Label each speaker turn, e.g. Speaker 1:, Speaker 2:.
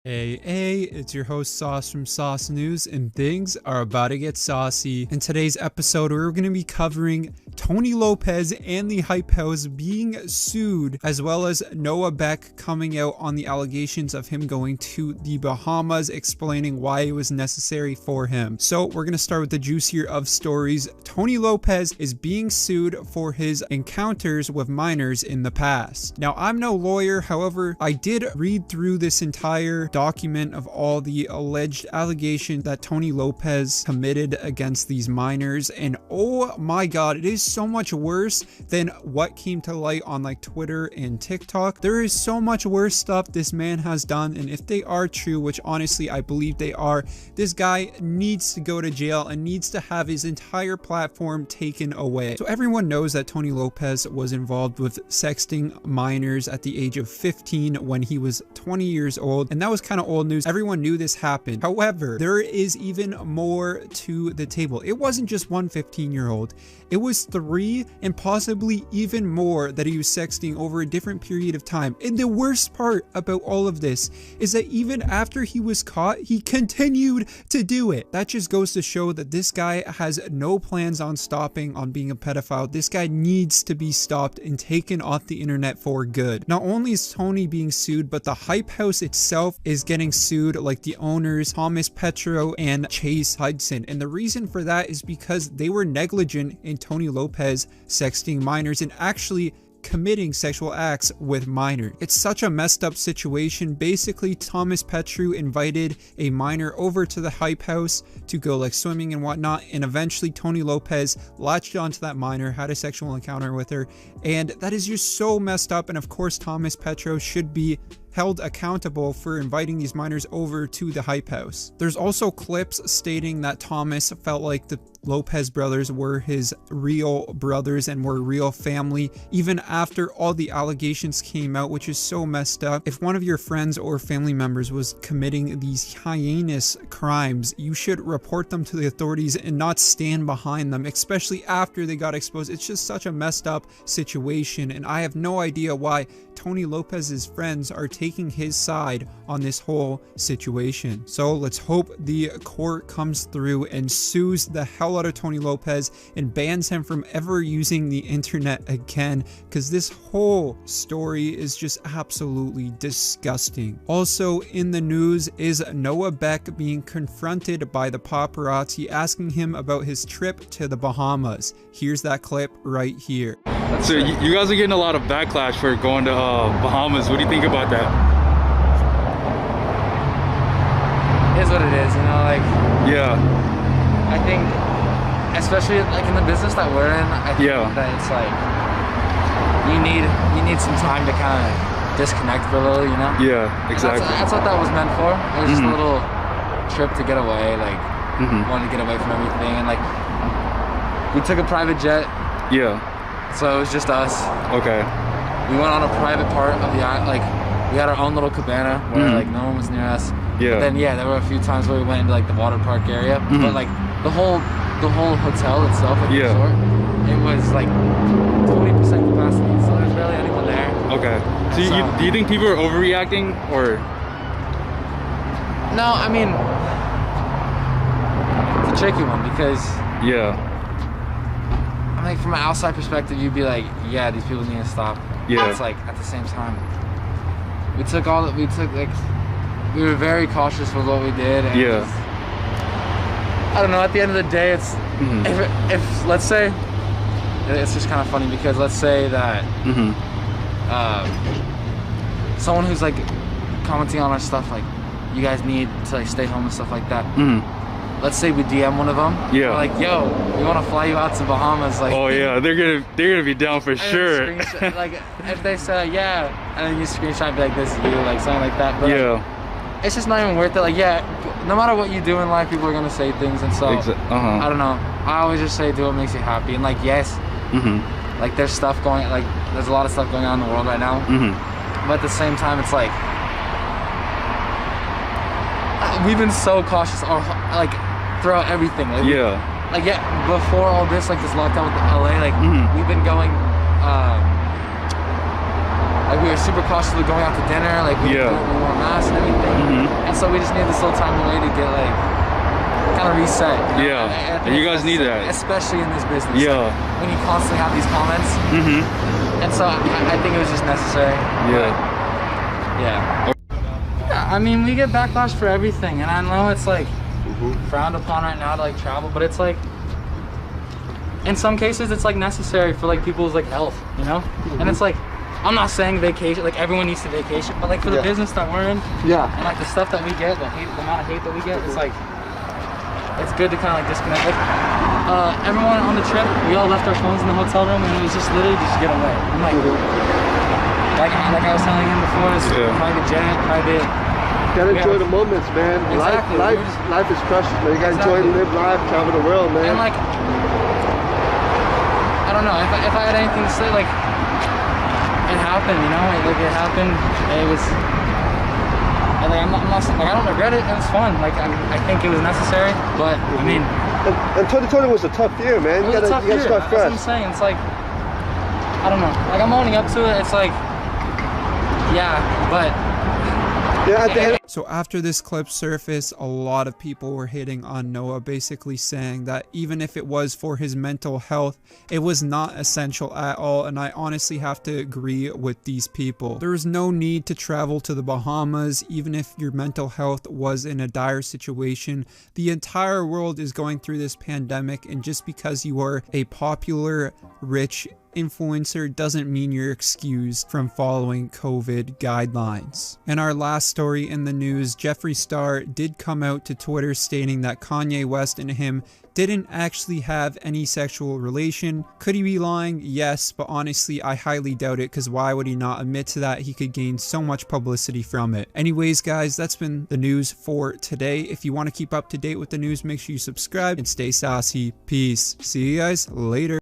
Speaker 1: Hey, it's your host Sauce from Sauce News, and things are about to get saucy. In today's episode, we're going to be covering Tony Lopez and the Hype House being sued, as well as Noah Beck coming out on the allegations of him going to the Bahamas, explaining why it was necessary for him. So we're going to start with the juicier of stories. Tony Lopez is being sued for his encounters with minors in the past. Now, I'm no lawyer, however, I did read through this entire document of all the alleged allegations that Tony Lopez committed against these minors, and oh my god, it is so much worse than what came to light on like Twitter and TikTok. There is so much worse stuff this man has done, and if they are true, which honestly I believe they are, this guy needs to go to jail and needs to have his entire platform taken away. So everyone knows that Tony Lopez was involved with sexting minors at the age of 15 when he was 20 years old, and that was kind of old news. Everyone knew this happened. However, there is even more to the table. It wasn't just one 15-year-old. It was 3 and possibly even more that he was sexting over a different period of time. And the worst part about all of this is that even after he was caught, he continued to do it. That just goes to show that this guy has no plans on stopping on being a pedophile. This guy needs to be stopped and taken off the internet for good. Not only is Tony being sued, but the Hype House itself is getting sued, like the owners Thomas Petro and Chase Hudson. And the reason for that is because they were negligent in Tony Lopez sexting minors and actually committing sexual acts with minors. It's such a messed up situation. Basically, Thomas Petru invited a minor over to the Hype House to go like swimming and whatnot, and eventually Tony Lopez latched onto that minor, had a sexual encounter with her, and that is just so messed up. And of course, Thomas Petro should be held accountable for inviting these minors over to the Hype House. There's also clips stating that Thomas felt like the Lopez brothers were his real brothers and were real family, even after all the allegations came out, which is so messed up. If one of your friends or family members was committing these heinous crimes, you should report them to the authorities and not stand behind them, especially after they got exposed. It's just such a messed up situation, and I have no idea why Tony Lopez's friends are taking his side on this whole situation. So let's hope the court comes through and sues the hell out of Tony Lopez and bans him from ever using the internet again, because this whole story is just absolutely disgusting. Also in the news is Noah Beck being confronted by the paparazzi asking him about his trip to the Bahamas. Here's that clip right here.
Speaker 2: So you guys are getting a lot of backlash for going to Bahamas. What do you think about that?
Speaker 3: It is what it is, you know, like... Yeah. I think, especially like in the business that we're in, I think that it's like, you need some time to kind of disconnect for a little, you know? Yeah, exactly. That's what that was meant for. It was just a little trip to get away, like, wanted to get away from everything, and like, we took a private jet. Yeah. So it was just us. Okay. We went on a private part of the island, like we had our own little cabana where like no one was near us. Yeah. But then there were a few times where we went into like the water park area, but like the whole hotel itself, like the resort, it was like 20% capacity, so there's barely anyone there. Okay. So do you think people are overreacting, or? No, I mean, it's a tricky one because I mean, from an outside perspective, you'd be like, yeah, these people need to stop. Yeah. But it's like, at the same time, we were very cautious with what we did. And I don't know, at the end of the day, it's, if let's say, it's just kind of funny because let's say that someone who's like commenting on our stuff, like, you guys need to like stay home and stuff like that. Let's say we DM one of them. Yeah. We're like, yo, we want to fly you out to Bahamas. Like, oh yeah, they're gonna be down for sure. Like, if they say and then you screenshot and be like, this is you, like something like that. But like, it's just not even worth it. Like, no matter what you do in life, people are gonna say things, and so I don't know. I always just say do what makes you happy, and like like there's stuff going, like there's a lot of stuff going on in the world right now. But at the same time, it's like we've been so cautious, or like throughout everything. Like, before all this, like this lockdown with LA, like we've been going like we were super cautious with going out to dinner, like we wore masks and everything. so we just need this little time away to get like kind of reset.
Speaker 2: Yeah, and you guys need that,
Speaker 3: especially in this business.
Speaker 2: Yeah,
Speaker 3: like, when you constantly have these comments. And so I think it was just necessary. Yeah. I mean, we get backlash for everything, and I know it's like frowned upon right now to like travel, but it's like in some cases it's like necessary for like people's like health, you know. And it's like, I'm not saying vacation, like everyone needs to vacation, but like for the business that we're in, and like the stuff that we get, the amount of hate that we get, it's like, it's good to kind of like disconnect. Like, everyone on the trip, we all left our phones in the hotel room, and it was just literally just get away. I'm like, like I was telling him before, it's private jet, private.
Speaker 4: You gotta enjoy the moments, man.
Speaker 3: Exactly.
Speaker 4: Life is precious, man. You gotta enjoy and live life, travel the world, man.
Speaker 3: And like, I don't know, if I had anything to say, like, it happened, you know, like it happened. It was, and like, I'm not like, I don't regret it. It was fun. Like I think it was necessary, but I mean,
Speaker 4: and 2020 was a tough year, man. You gotta start fresh.
Speaker 3: That's what I'm saying. It's like, I don't know. Like I'm owning up to it. It's like, yeah, but.
Speaker 1: So after this clip surfaced, a lot of people were hitting on Noah, basically saying that even if it was for his mental health, it was not essential at all, and I honestly have to agree with these people. There is no need to travel to the Bahamas, even if your mental health was in a dire situation. The entire world is going through this pandemic, and just because you are a popular, rich influencer doesn't mean you're excused from following COVID guidelines. In our last story in the news, Jeffree Star did come out to Twitter stating that Kanye West and him didn't actually have any sexual relation. Could he be lying? Yes, but honestly I highly doubt it, because why would he not admit to that? He could gain so much publicity from it. Anyways guys, that's been the news for today. If you want to keep up to date with the news, make sure you subscribe and stay saucy. Peace. See you guys later.